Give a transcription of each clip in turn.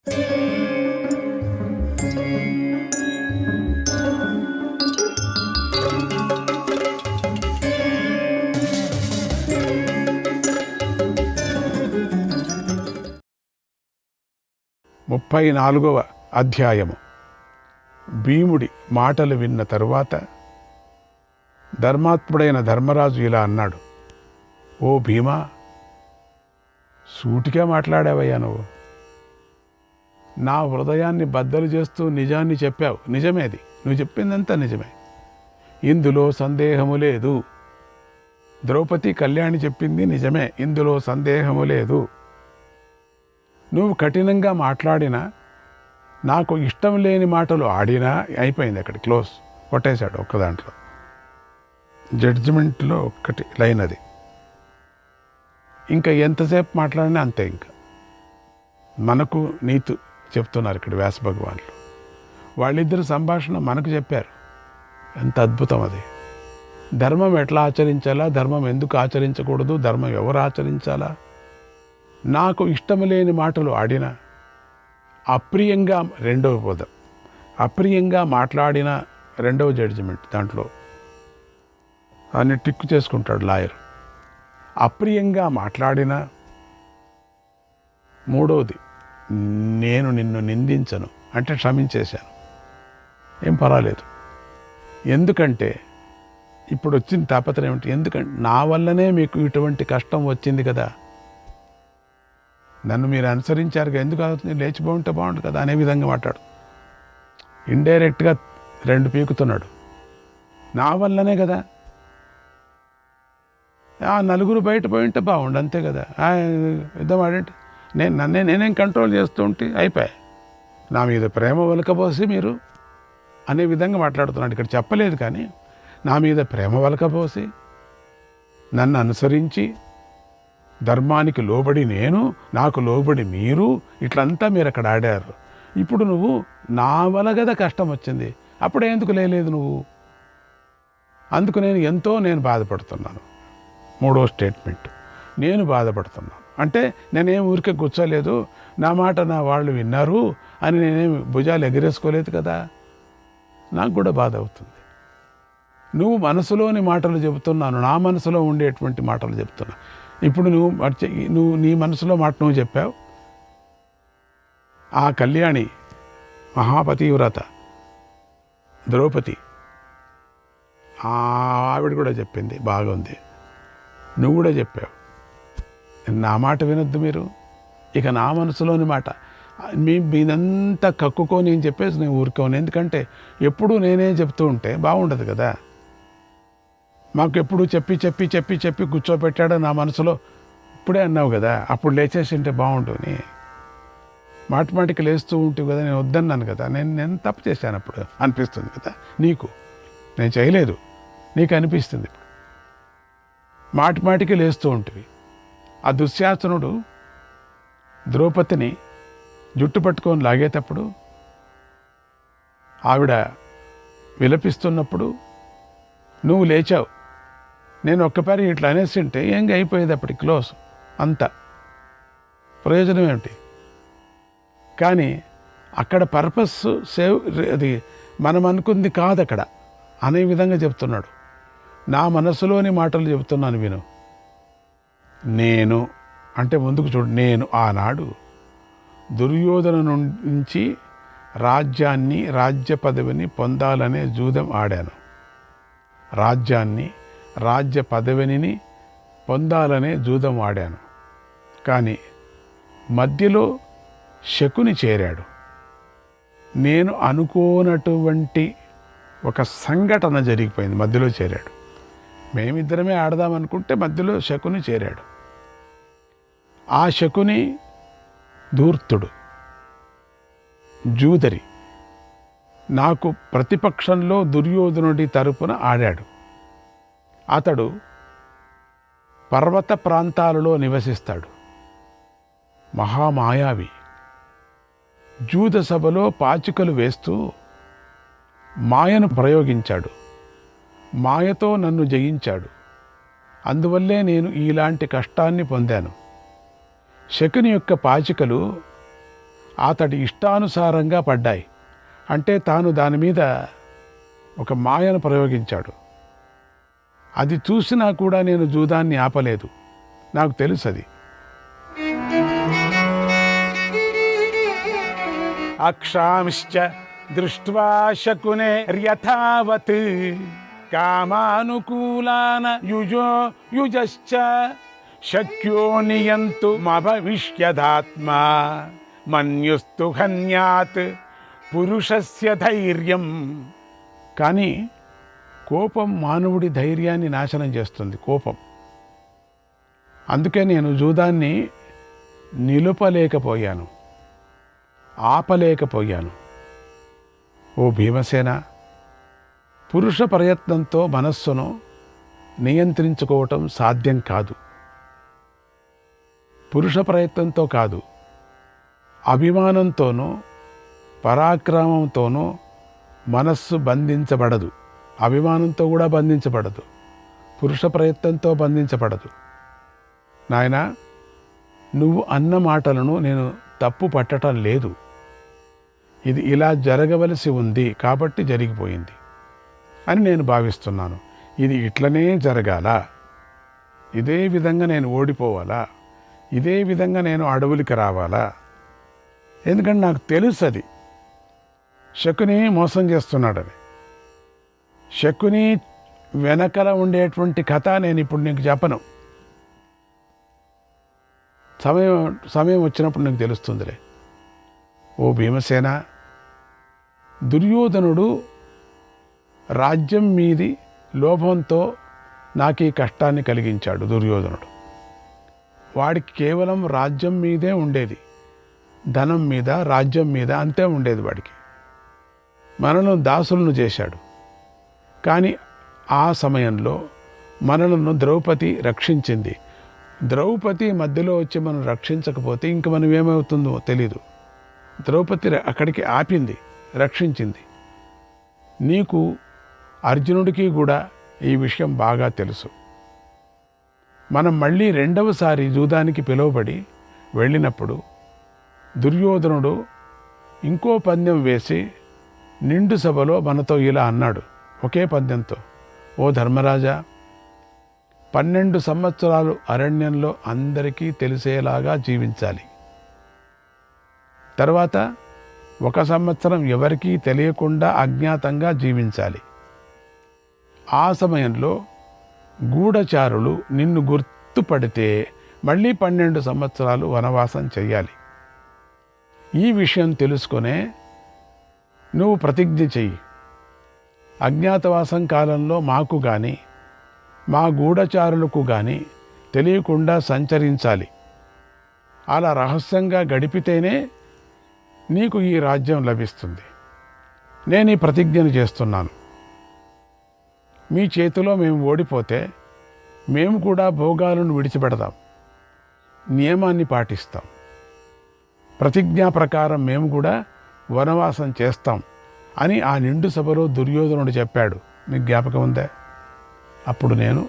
34వ అధ్యాయము. భీముడి మాటలు విన్న తరువాత ధర్మాత్ముడైన ధర్మరాజు ఇలా అన్నాడు. ఓ భీమా, సూటిగా మాట్లాడావయ్యా నువ్వు. నా హృదయాన్ని బద్దలు చేస్తూ నిజాన్ని చెప్పావు. నిజమేది, నువ్వు చెప్పిందంతా నిజమే, ఇందులో సందేహము లేదు. ద్రౌపది కళ్యాణి చెప్పింది నిజమే, ఇందులో సందేహము లేదు. నువ్వు కఠినంగా మాట్లాడినా, నాకు ఇష్టం లేని మాటలు ఆడినా అయిపోయింది, అక్కడ క్లోజ్, కొట్టేశాడు ఒక్క దాంట్లో. జడ్జిమెంట్లో ఒక్కటి లైన్ అది. ఇంకా ఎంతసేపు మాట్లాడినా అంతే. ఇంకా మనకు నీతు చెప్తున్నారు ఇక్కడ వ్యాస భగవాన్లు. వాళ్ళిద్దరు సంభాషణ మనకు చెప్పారు. ఎంత అద్భుతం అది. ధర్మం ఎట్లా ఆచరించాలా, ధర్మం ఎందుకు ఆచరించకూడదు, ధర్మం ఎవరు ఆచరించాలా, నాకు ఇష్టం లేని మాటలు ఆడిన, అప్రియంగా రెండవ పదం, అప్రియంగా మాట్లాడిన రెండవ జడ్జిమెంట్, దాంట్లో అన్ని టిక్కు చేసుకుంటాడు లాయర్. అప్రియంగా మాట్లాడిన, మూడవది నేను నిన్ను నిందించను అంటే క్షమించేశాను, ఏం పర్వాలేదు. ఎందుకంటే ఇప్పుడు వచ్చిన తాపత్రయం ఏమిటి, ఎందుకంటే నా వల్లనే మీకు ఇటువంటి కష్టం వచ్చింది కదా, నన్ను మీరు అనుసరించారు, ఎందుకు అవుతుంది, లేచిపోతుంటే బాగుంటుంది కదా అనే విధంగా మాట్లాడు. ఇండైరెక్ట్గా రెండు పీకుతున్నాడు. నా వల్లనే కదా, నలుగురు బయట పోయింటే బాగుండు, అంతే కదా, యుద్ధం ఆడంటే నేనేం కంట్రోల్ చేస్తూ ఉంటే అయిపోయాయి, నా మీద ప్రేమ వలకపోసి మీరు అనే విధంగా మాట్లాడుతున్నాడు. ఇక్కడ చెప్పలేదు కానీ నా మీద ప్రేమ వలకపోసి నన్ను అనుసరించి ధర్మానికి లోబడి నేను, నాకు లోబడి మీరు, ఇట్లంతా మీరు అక్కడ ఆడారు. ఇప్పుడు నువ్వు నా వల్ల కదా కష్టం వచ్చింది, అప్పుడే ఎందుకు లేదు నువ్వు, అందుకు నేను బాధపడుతున్నాను. మూడో స్టేట్మెంట్, నేను బాధపడుతున్నాను అంటే నేనేం ఊరికే కూర్చోలేదు, నా మాట నా వాళ్ళు విన్నారు అని నేనేమి భుజాలు ఎగిరేసుకోలేదు కదా, నాకు కూడా బాధ అవుతుంది. నువ్వు మనసులోని మాటలు చెబుతున్నాను, నా మనసులో ఉండేటువంటి మాటలు చెప్తున్నా. ఇప్పుడు నువ్వు నీ మనసులో మాట నువ్వు చెప్పావు. ఆ కళ్యాణి మహాపతివ్రత ద్రౌపది, ఆవిడ కూడా చెప్పింది, బాగుంది. నువ్వు కూడా చెప్పావు, నా మాట వినొద్దు మీరు, ఇక నా మనసులోని మాట మీదంతా కక్కుకొని నేను చెప్పేసి నేను ఊరుకోను. ఎందుకంటే ఎప్పుడు నేనే చెప్తూ ఉంటే బాగుండదు కదా. మాకు ఎప్పుడు చెప్పి చెప్పి చెప్పి చెప్పి కూర్చోబెట్టాడు నా మనసులో, ఇప్పుడే అన్నావు కదా, అప్పుడు లేచేసి ఉంటే బాగుంటుంది, మాటిమాటికి లేస్తూ ఉంటుంది కదా, నేను వద్దన్నాను కదా, నేను తప్పు చేశాను అప్పుడు అనిపిస్తుంది కదా నీకు, నేను చేయలేదు నీకు అనిపిస్తుంది. మాటిమాటికి లేస్తూ ఉంటుంది. ఆ దుశ్శాసనుడు ద్రౌపదిని జుట్టు పట్టుకొని లాగేటప్పుడు, ఆవిడ విలపిస్తున్నప్పుడు నువ్వు లేచావు, నేను ఒక్కపారి ఇట్లా అనేసి ఉంటే ఏం అయిపోయేది, అప్పటికి క్లోజ్, అంత ప్రయోజనం ఏమిటి. కానీ అక్కడ పర్పస్ సేవ్, అది మనం అనుకుంది కాదు అక్కడ అనే విధంగా చెప్తున్నాడు. నా మనసులోని మాటలు చెబుతున్నాను విను. నేను అంటే ముందుకు చూడు, నేను ఆనాడు దుర్యోధన నుంచి రాజ్యాన్ని, రాజ్య పదవిని పొందాలనే జూదం ఆడాను. రాజ్యాన్ని, రాజ్య పదవిని పొందాలనే జూదం ఆడాను. కానీ మధ్యలో శకుని చేరాడు. నేను అనుకోనటువంటి ఒక సంఘటన జరిగిపోయింది, మధ్యలో చేరాడు. మేమిద్దరమే ఆడదామనుకుంటే మధ్యలో శకుని చేరాడు. ఆ శకుని ధూర్తుడు, జూదరి, నాకు ప్రతిపక్షంలో దుర్యోధనుడి తరపున ఆడాడు. అతడు పర్వత ప్రాంతాలలో నివసిస్తాడు, మహామాయావి. జూద సభలో పాచికలు వేస్తూ మాయను ప్రయోగించాడు, మాయతో నన్ను జయించాడు. అందువల్లే నేను ఇలాంటి కష్టాన్ని పొందాను. శకుని యొక్క పాచికలు అతడి ఇష్టానుసారంగా పడ్డాయి. అంటే తాను దాని మీద ఒక మాయను ప్రయోగించాడు. అది చూసినా కూడా నేను జూదాన్ని ఆపలేదు. నాకు తెలుసు అది. అక్షాంశ్చ దృష్ట్వా శకునే యథావత్ కామానుకూలాన యుజశ్చ శక్యో నియంతు మభవిష్యదాత్మా మన్యుస్తు హన్యాత్ పురుషస్య ధైర్యం. కానీ కోపం మానవుడి ధైర్యాన్ని నాశనం చేస్తుంది. కోపం. అందుకే నేను జూదాన్ని నిలుపలేకపోయాను, ఆపలేకపోయాను. ఓ భీమసేన, పురుష ప్రయత్నంతో మనస్సును నియంత్రించుకోవటం సాధ్యం కాదు. పురుష ప్రయత్నంతో కాదు, అభిమానంతోనూ పరాక్రమంతోనూ మనస్సు బంధించబడదు. అభిమానంతో కూడా బంధించబడదు, పురుష ప్రయత్నంతో బంధించబడదు. నాయనా, నువ్వు అన్న మాటలను నేను తప్పు పట్టడం లేదు. ఇది ఇలా జరగవలసి ఉంది కాబట్టి జరిగిపోయింది అని నేను భావిస్తున్నాను. ఇది ఇట్లనే జరగాల, ఇదే విధంగా నేను ఓడిపోవాలా, ఇదే విధంగా నేను అడవులకి రావాలా? ఎందుకంటే నాకు తెలుసు అది శకుని మోసం చేస్తున్నాడని. శకుని వెనకల ఉండేటువంటి కథ నేను ఇప్పుడు నీకు చెప్పను. సమయం వచ్చినప్పుడు నీకు తెలుస్తుందిలే. ఓ భీమసేన, దుర్యోధనుడు రాజ్యం మీది లోభంతో నాకు ఈ కష్టాన్ని కలిగించాడు. దుర్యోధనుడు వాడికి కేవలం రాజ్యం మీదే ఉండేది, ధనం మీద, రాజ్యం మీద అంతే ఉండేది వాడికి. మనను దాసులను చేశాడు. కానీ ఆ సమయంలో మనలను ద్రౌపది రక్షించింది. ద్రౌపది మధ్యలో వచ్చి మనం రక్షించకపోతే ఇంక మనం ఏమవుతుందో తెలీదు. ద్రౌపది అక్కడికి ఆపింది, రక్షించింది. నీకు, అర్జునుడికి కూడా ఈ విషయం బాగా తెలుసు. మనం మళ్ళీ రెండవసారి జూదానికి పిలువబడి వెళ్ళినప్పుడు దుర్యోధనుడు ఇంకో పందెం వేసి నిండు సభలో మనతో ఇలా అన్నాడు, ఒకే పందెంతో, ఓ ధర్మరాజా, 12 సంవత్సరాలు అరణ్యంలో అందరికీ తెలిసేలాగా జీవించాలి. తర్వాత 1 సంవత్సరం ఎవరికీ తెలియకుండా అజ్ఞాతంగా జీవించాలి. ఆ సమయంలో గూఢచారులు నిన్ను గుర్తుపడితే మళ్ళీ 12 సంవత్సరాలు వనవాసం చెయ్యాలి. ఈ విషయం తెలుసుకునే నువ్వు ప్రతిజ్ఞ చెయ్యి. అజ్ఞాతవాసం కాలంలో మాకు కానీ మా గూఢచారులకు కానీ తెలియకుండా సంచరించాలి. అలా రహస్యంగా గడిపితేనే నీకు ఈ రాజ్యం లభిస్తుంది. నేను ఈ ప్రతిజ్ఞను చేస్తున్నాను. మీ చేతిలో మేము ఓడిపోతే మేము కూడా భోగాలను విడిచిపెడతాం, నియమాన్ని పాటిస్తాం. ప్రతిజ్ఞా ప్రకారం మేము కూడా వనవాసం చేస్తాం అని ఆ నిండు సభలో దుర్యోధనుడు చెప్పాడు. మీకు జ్ఞాపకం ఉందా? అప్పుడు నేను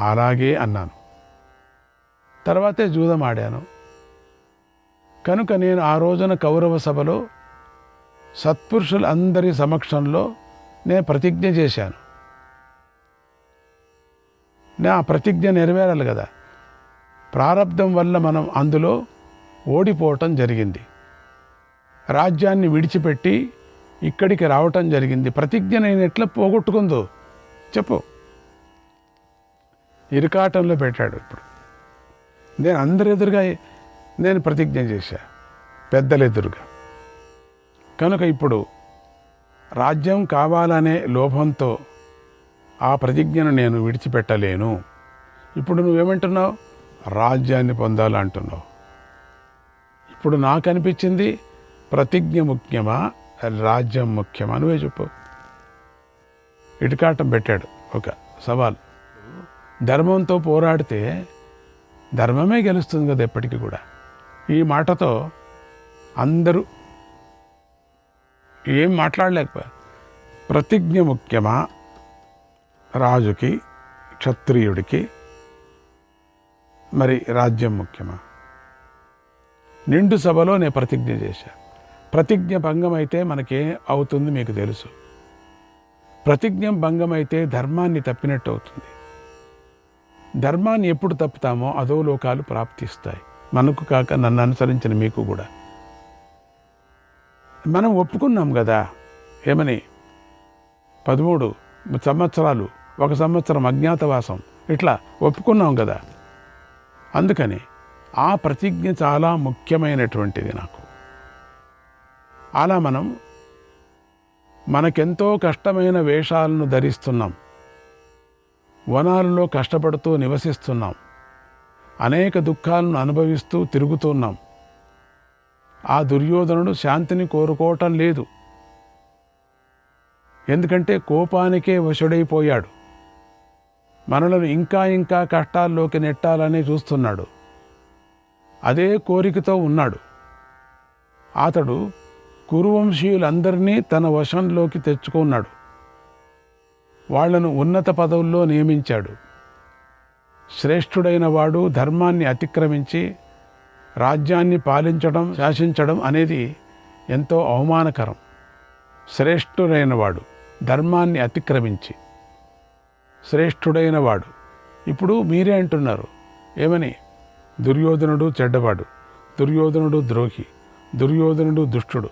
అలాగే అన్నాను. తర్వాతే జూదం ఆడాను. కనుక నేను ఆ రోజున కౌరవ సభలో సత్పురుషులందరి సమక్షంలో నేను ప్రతిజ్ఞ చేశాను. నా ప్రతిజ్ఞ నెరవేరాలి కదా. ప్రారబ్ధం వల్ల మనం అందులో ఓడిపోవటం జరిగింది. రాజ్యాన్ని విడిచిపెట్టి ఇక్కడికి రావటం జరిగింది. ప్రతిజ్ఞ నేను ఎట్లా పోగొట్టుకుందో చెప్పు. ఇరుకాటంలో పెట్టాడు. ఇప్పుడు నేను అందరి ఎదురుగా నేను ప్రతిజ్ఞ చేశా, పెద్దల ఎదురుగా. కనుక ఇప్పుడు రాజ్యం కావాలనే లోభంతో ఆ ప్రతిజ్ఞను నేను విడిచిపెట్టలేను. ఇప్పుడు నువ్వేమంటున్నావు? రాజ్యాన్ని పొందాలంటున్నావు. ఇప్పుడు నాకు అనిపించింది, ప్రతిజ్ఞ ముఖ్యమా, రాజ్యం ముఖ్యమా? నువ్వే చెప్పు. ఇటుకాటం పెట్టాడు ఒక సవాల్. ధర్మంతో పోరాడితే ధర్మమే గెలుస్తుంది కదా ఎప్పటికీ కూడా. ఈ మాటతో అందరూ ఏం మాట్లాడలేకపోయారు. ప్రతిజ్ఞ ముఖ్యమా, రాజుకి, క్షత్రియుడికి, మరి రాజ్యం ముఖ్యమా? నిండు సభలో నేను ప్రతిజ్ఞ చేశా. ప్రతిజ్ఞ భంగం అయితే మనకేం అవుతుంది మీకు తెలుసు. ప్రతిజ్ఞ భంగం అయితే ధర్మాన్ని తప్పినట్టు అవుతుంది. ధర్మాన్ని ఎప్పుడు తప్పుతామో అదో లోకాలు ప్రాప్తిస్తాయి, మనకు కాక నన్ను అనుసరించిన మీకు కూడా. మనం ఒప్పుకున్నాం కదా, ఏమని 13 సంవత్సరాలు, 1 సంవత్సరం అజ్ఞాతవాసం, ఇట్లా ఒప్పుకున్నాం కదా. అందుకని ఆ ప్రతిజ్ఞ చాలా ముఖ్యమైనటువంటిది నాకు. అలా మనకెంతో కష్టమైన వేషాలను ధరిస్తున్నాం, వనాలలో కష్టపడుతూ నివసిస్తున్నాం, అనేక దుఃఖాలను అనుభవిస్తూ తిరుగుతున్నాం. ఆ దుర్యోధనుడు శాంతిని కోరుకోవటం లేదు, ఎందుకంటే కోపానికే వశుడైపోయాడు. మనలను ఇంకా ఇంకా కష్టాల్లోకి నెట్టాలని చూస్తున్నాడు. అదే కోరికతో ఉన్నాడు. అతడు కురువంశీయులందరినీ తన వశంలోకి తెచ్చుకున్నాడు. వాళ్లను ఉన్నత పదవుల్లో నియమించాడు. శ్రేష్ఠుడైన వాడు ధర్మాన్ని అతిక్రమించి రాజ్యాన్ని పాలించడం, శాసించడం అనేది ఎంతో అవమానకరం. శ్రేష్ఠుడైన వాడు ధర్మాన్ని అతిక్రమించి, శ్రేష్ఠుడైన వాడు. ఇప్పుడు మీరే అంటున్నారు ఏమని? దుర్యోధనుడు చెడ్డవాడు, దుర్యోధనుడు ద్రోహి, దుర్యోధనుడు దుష్టుడు.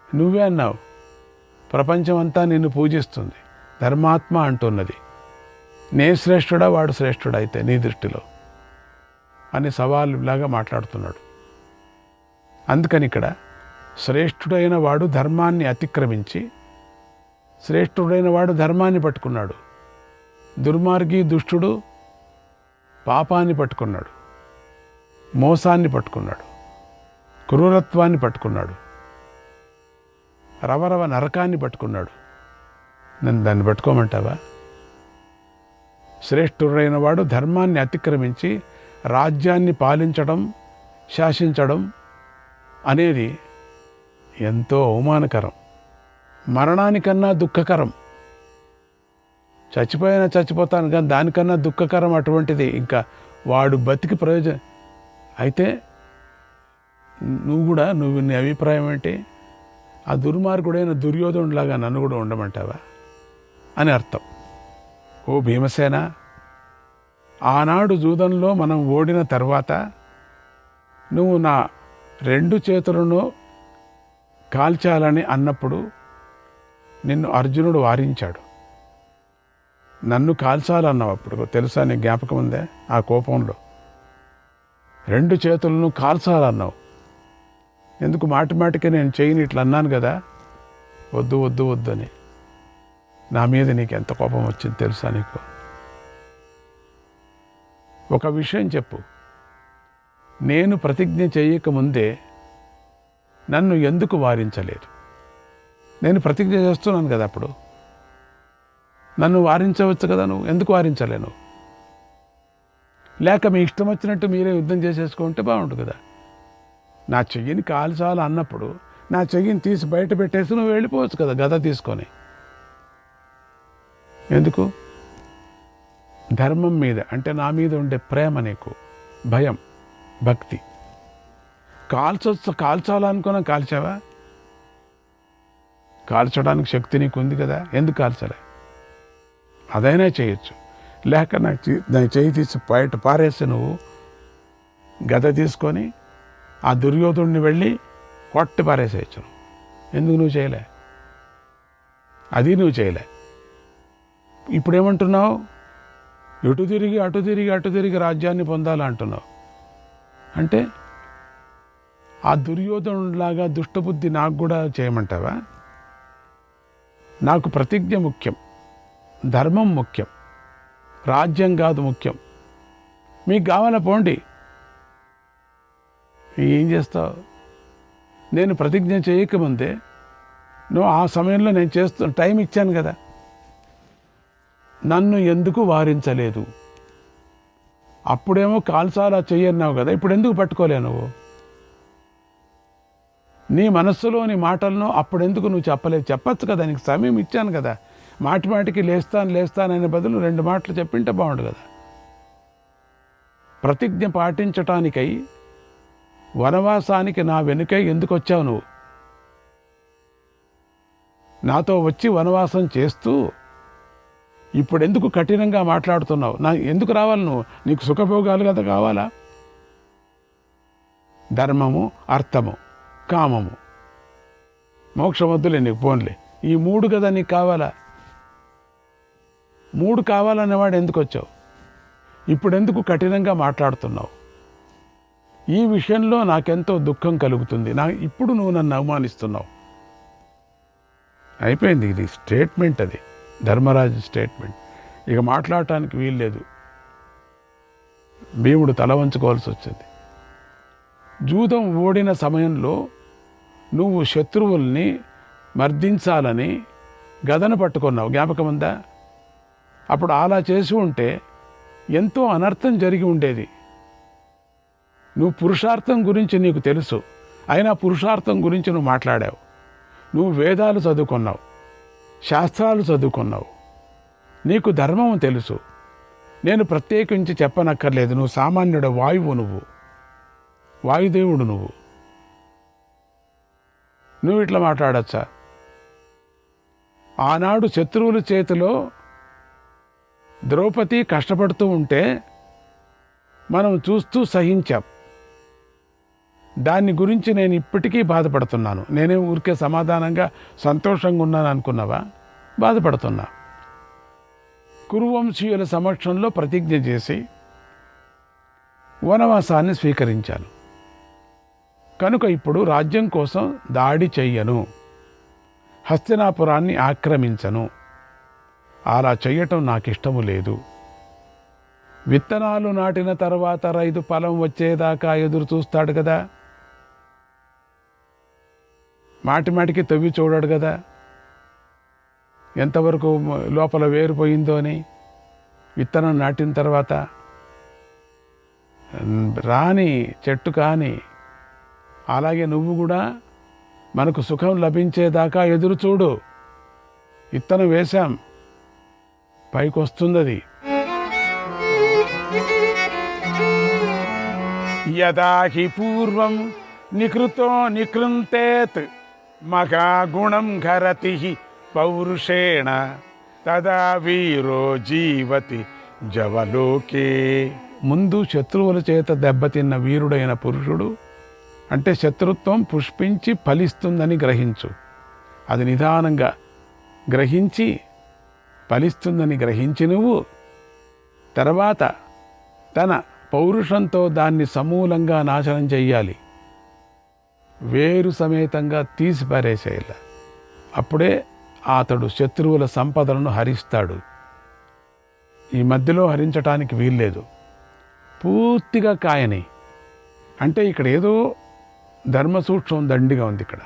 నువ్వే అన్నావు. ప్రపంచమంతా నిన్ను పూజిస్తుంది, ధర్మాత్మ అంటున్నది. నే శ్రేష్ఠుడా, వాడు శ్రేష్ఠుడైతే నీ దృష్టిలో అని సవాలులాగా మాట్లాడుతున్నాడు. అందుకని ఇక్కడ శ్రేష్ఠుడైన వాడు ధర్మాన్ని అతిక్రమించి, శ్రేష్ఠుడైన వాడు ధర్మాన్ని పట్టుకున్నాడు. దుర్మార్గి దుష్టుడు పాపాన్ని పట్టుకున్నాడు, మోసాన్ని పట్టుకున్నాడు, క్రూరత్వాన్ని పట్టుకున్నాడు, రవరవ నరకాన్ని పట్టుకున్నాడు. నన్ను దాన్ని పట్టుకోమంటావా? శ్రేష్ఠుడైన వాడు ధర్మాన్ని అతిక్రమించి రాజ్యాన్ని పాలించడం, శాసించడం అనేది ఎంతో అవమానకరం, మరణానికన్నా దుఃఖకరం. చచ్చిపోతాను కానీ దానికన్నా దుఃఖకరం అటువంటిది. ఇంకా వాడు బతికి ప్రయోజనం అయితే నువ్వు నీ అభిప్రాయం ఏంటి? ఆ దుర్మార్గుడైన దుర్యోధనుడిలాగా నన్ను కూడా ఉండమంటావా అని అర్థం. ఓ భీమసేన, ఆనాడు జూదంలో మనం ఓడిన తర్వాత నువ్వు నా 2 చేతులను కాల్చాలని అన్నప్పుడు నిన్ను అర్జునుడు వారించాడు. నన్ను కాల్చాలన్నావు అప్పుడు, తెలుసా? నీ జ్ఞాపకం ఉందే? ఆ కోపంలో 2 చేతులను కాల్చాలన్నావు. ఎందుకు మాటిమాటికి నేను చేయని ఇట్లా అన్నాను కదా, వద్దు వద్దు వద్దు అని. నా మీద నీకు ఎంత కోపం వచ్చింది తెలుసా నీకు? ఒక విషయం చెప్పు, నేను ప్రతిజ్ఞ చేయకముందే నన్ను ఎందుకు వారించలేదు? నేను ప్రతిజ్ఞ చేస్తున్నాను కదా, అప్పుడు నన్ను వారించవచ్చు కదా, నువ్వు ఎందుకు వారించలేను? లేక మీ ఇష్టం వచ్చినట్టు మీరే యుద్ధం చేసేసుకుంటే బాగుంటుంది కదా. నా చెయ్యిని కాల్చాలి అన్నప్పుడు నా చెయ్యిని తీసి బయట పెట్టేసి నువ్వు వెళ్ళిపోవచ్చు కదా గద తీసుకొని. ఎందుకు? ధర్మం మీద అంటే నా మీద ఉండే ప్రేమ, నీకు భయం, భక్తి. కాల్చాలనుకున్నా కాల్చావా? కాల్చడానికి శక్తి నీకు ఉంది కదా, ఎందుకు కాల్చలే? అదైనా చేయొచ్చు. లేక నా చెయ్యి తీసి బయట పారేసి నువ్వు గద తీసుకొని ఆ దుర్యోధుడిని వెళ్ళి కొట్టి పారేసేయచ్చు. ఎందుకు నువ్వు చేయలే? అది నువ్వు చేయలే. ఇప్పుడేమంటున్నావు? ఇటు తిరిగి అటు తిరిగి రాజ్యాన్ని పొందాలంటున్నావు. అంటే ఆ దుర్యోధనుడిలాగా దుష్టబుద్ధి నాకు కూడా చేయమంటావా? నాకు ప్రతిజ్ఞ ముఖ్యం, ధర్మం ముఖ్యం, రాజ్యం కాదు ముఖ్యం. మీకు కావాలా పోండి, ఏం చేస్తావు? నేను ప్రతిజ్ఞ చేయకముందే నువ్వు ఆ సమయంలో నేను టైం ఇచ్చాను కదా, నన్ను ఎందుకు వారించలేదు? అప్పుడేమో కాల్సాలా చెయ్యన్నావు కదా, ఇప్పుడు ఎందుకు పట్టుకోలే నువ్వు? నీ మనస్సులోని మాటలను అప్పుడెందుకు నువ్వు చెప్పలేదు? చెప్పచ్చు కదా, నీకు సమయం ఇచ్చాను కదా. మాటిమాటికి లేస్తాననే బదులు 2 మాటలు చెప్పింటే బాగుండు కదా. ప్రతిజ్ఞ పాటించటానికై వనవాసానికి నా వెనుకే ఎందుకు వచ్చావు నువ్వు? నాతో వచ్చి వనవాసం చేస్తూ ఇప్పుడు ఎందుకు కఠినంగా మాట్లాడుతున్నావు? ఎందుకు రావాలి నువ్వు? నీకు సుఖభోగాలు కదా కావాలా? ధర్మము, అర్థము, కామము, మోక్షం వద్దులే నీకు, పోన్లే, ఈ 3 కదా నీకు కావాలా? 3 కావాలనేవాడు ఎందుకు వచ్చావు? ఇప్పుడెందుకు కఠినంగా మాట్లాడుతున్నావు? ఈ విషయంలో నాకెంతో దుఃఖం కలుగుతుంది. ఇప్పుడు నువ్వు నన్ను అవమానిస్తున్నావు. అయిపోయింది. ఇది స్టేట్మెంట్, అది ధర్మరాజు స్టేట్మెంట్. ఇక మాట్లాడటానికి వీల్లేదు. భీముడు తల వంచుకోవాల్సి వచ్చింది. జూదం ఓడిన సమయంలో నువ్వు శత్రువుల్ని మర్దించాలని గదను పట్టుకున్నావు, జ్ఞాపకం ఉందా? అప్పుడు అలా చేసి ఉంటే ఎంతో అనర్థం జరిగి ఉండేది. నువ్వు పురుషార్థం గురించి నీకు తెలుసు, అయినా పురుషార్థం గురించి నువ్వు మాట్లాడావు. నువ్వు వేదాలు చదువుకున్నావు, శాస్త్రాలు చదువుకున్నావు, నీకు ధర్మం తెలుసు. నేను ప్రత్యేకించి చెప్పనక్కర్లేదు. నువ్వు సామాన్యుడు, వాయువు, నువ్వు వాయుదేవుడు. నువ్వు ఇట్లా మాట్లాడచ్చా? ఆనాడు శత్రువుల చేతిలో ద్రౌపది కష్టపడుతూ ఉంటే మనం చూస్తూ సహించాం. దాని గురించి నేను ఇప్పటికీ బాధపడుతున్నాను. నేనే ఊరికే సమాధానంగా సంతోషంగా ఉన్నాను అనుకున్నావా? బాధపడుతున్నా. కురువంశీయుల సమక్షంలో ప్రతిజ్ఞ చేసి వనవాసాన్ని స్వీకరించాను. కనుక ఇప్పుడు రాజ్యం కోసం దాడి చెయ్యను, హస్తినాపురాన్ని ఆక్రమించను. అలా చెయ్యటం నాకు ఇష్టము లేదు. విత్తనాలు నాటిన తర్వాత రైతు ఫలం వచ్చేదాకా ఎదురు చూస్తాడు కదా, మాటిమాటికి తవ్వి చూడాడు కదా ఎంతవరకు లోపల వేరుపోయిందో అని. విత్తనం నాటిన తర్వాత రాని చెట్టు కానీ, అలాగే నువ్వు కూడా మనకు సుఖం లభించేదాకా ఎదురు చూడు. విత్తనం వేశాం, పైకి వస్తుంది. యదా హి పూర్వం నికృతో నికృంతేత్ మహాగుణం ఘరతి పౌరుషేణ తదా వీరో జీవతి జవలోకే. ముందు శత్రువుల చేత దెబ్బతిన్న వీరుడైన పురుషుడు అంటే శత్రుత్వం పుష్పించి ఫలిస్తుందని గ్రహించు. అది నిదానంగా గ్రహించి ఫలిస్తుందని గ్రహించి నువ్వు తర్వాత తన పౌరుషంతో దాన్ని సమూలంగా నాశనం చెయ్యాలి. వేరు సమేతంగా తీసి పారేసేయాలి. అప్పుడే అతడు శత్రువుల సంపదలను హరిస్తాడు. ఈ మధ్యలో హరించటానికి వీల్లేదు. పూర్తిగా కాయని అంటే ఇక్కడ ఏదో ధర్మసూక్ష్మం దండిగా ఉంది ఇక్కడ.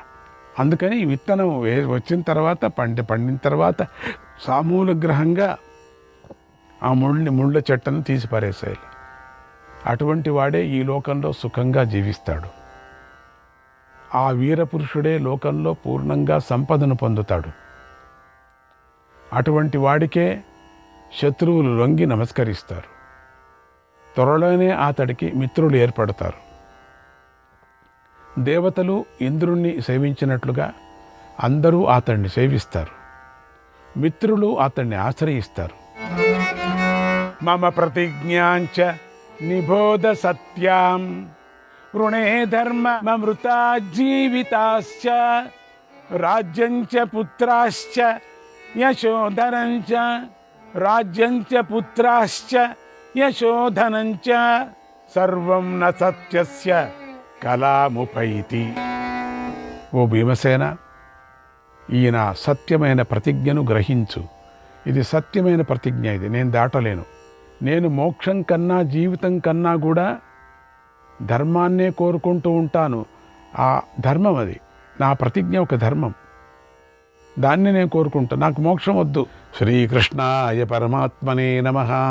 అందుకని ఈ విత్తనం వచ్చిన తర్వాత పండిన తర్వాత సామూలగ్రహంగా ఆ ముళ్ళ చెట్టును తీసి పారేసేయాలి. అటువంటి వాడే ఈ లోకంలో సుఖంగా జీవిస్తాడు. ఆ వీరపురుషుడే లోకంలో పూర్ణంగా సంపదను పొందుతాడు. అటువంటి వాడికే శత్రువులు లొంగి నమస్కరిస్తారు. త్వరలోనే అతడికి మిత్రులు ఏర్పడతారు. దేవతలు ఇంద్రుణ్ణి సేవించినట్లుగా అందరూ అతన్ని సేవిస్తారు. మిత్రులు అతన్ని ఆశ్రయిస్తారు. మమ ప్రతిజ్ఞాంచ నిబోధ సత్యాం రుణే ధర్మమృతా జీవితాశ్చ రాజ్యంచ పుత్రాశ్చ యశోధనంచ రాజ్యంచ పుత్రాశ్చ యశోధనంచ సర్వం న సత్యస్య కలాముపైతి. ఓ భీమసేన, ఈయన సత్యమైన ప్రతిజ్ఞను గ్రహించు. ఇది సత్యమైన ప్రతిజ్ఞ, ఇది నేను దాటలేను. నేను మోక్షం కన్నా జీవితం కన్నా కూడా ధర్మాన్నే కోరుకుంటూ ఉంటాను. ఆ ధర్మం అది, నా ప్రతిజ్ఞ ఒక ధర్మం, దాన్ని నేను కోరుకుంటా. నాకు మోక్షం వద్దు. శ్రీకృష్ణాయ పరమాత్మనే నమః.